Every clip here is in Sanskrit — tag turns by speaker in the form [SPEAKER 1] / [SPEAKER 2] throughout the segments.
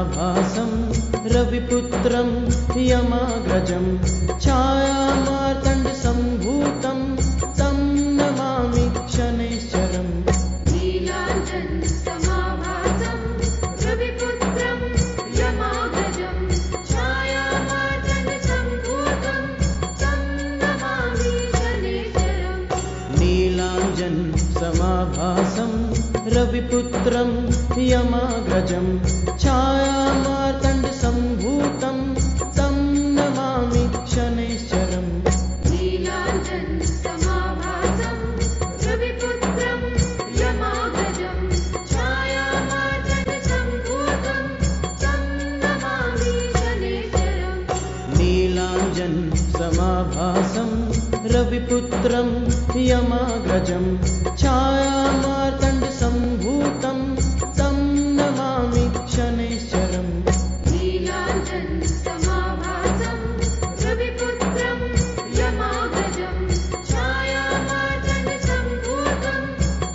[SPEAKER 1] समाभासं रविपुत्रं यमाग्रजं छायामार्तण्डसम्भूतं तं नमामि शनैश्चरम्।
[SPEAKER 2] नीलाञ्जन समाभासं रविपुत्रं यमाग्रजं छायामार्तण्डसम्भूतं तं नमामि शनैश्चरम्।
[SPEAKER 1] नीलाञ्जन समाभासं रविपुत्रं यमाग्रजं छायामार्तण्डसम्भूतं तं नमामि शनैश्चरम्।
[SPEAKER 2] नीलाञ्जन समाभासं रविपुत्रं यमाग्रजं छायामार्तण्डसम्भूतं तं नमामि शनैश्चरम्।
[SPEAKER 1] नीलाञ्जन समाभासं रविपुत्रं यमाग्रजं छायामार्तण्डसम्भूतं तं नमामि शनैश्चरम्।
[SPEAKER 2] नीलाञ्जन समाभासं रविपुत्रं यमाग्रजं छायामार्तण्डसम्भूतं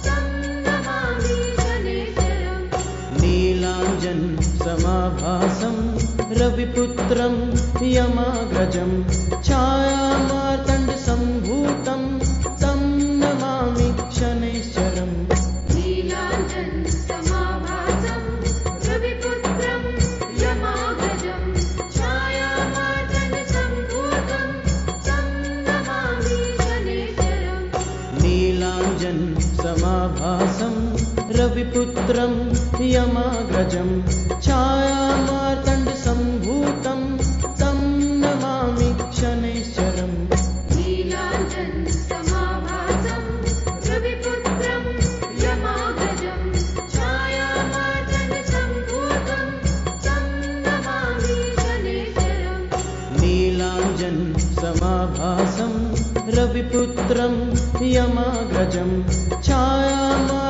[SPEAKER 2] तं नमामि शनैश्चरम्।
[SPEAKER 1] नीलाञ्जन समाभासं रविपुत्रं यमाग्रजं छायामार्तण्डसम्भूतं तं नमामि शनैश्चरम्।
[SPEAKER 2] नीलाञ्जन समाभासं रविपुत्रं यमाग्रजं छायामार्तण्डसम्भूतं तं नमामि शनैश्चरम्।
[SPEAKER 1] नीलाञ्जन समाभासं रविपुत्रं यमाग्रजं छायामार्तण्डसम्भूतं तं नमामि शनैश्चरम्।
[SPEAKER 2] नीलाञ्जन समाभासं रविपुत्रं यमाग्रजं छायामार्तण्डसम्भूतं तं नमामि शनैश्चरम्।
[SPEAKER 1] नीलाञ्जन समाभासं रविपुत्रं यमाग्रजं छायामार्तण्डसम्भूतं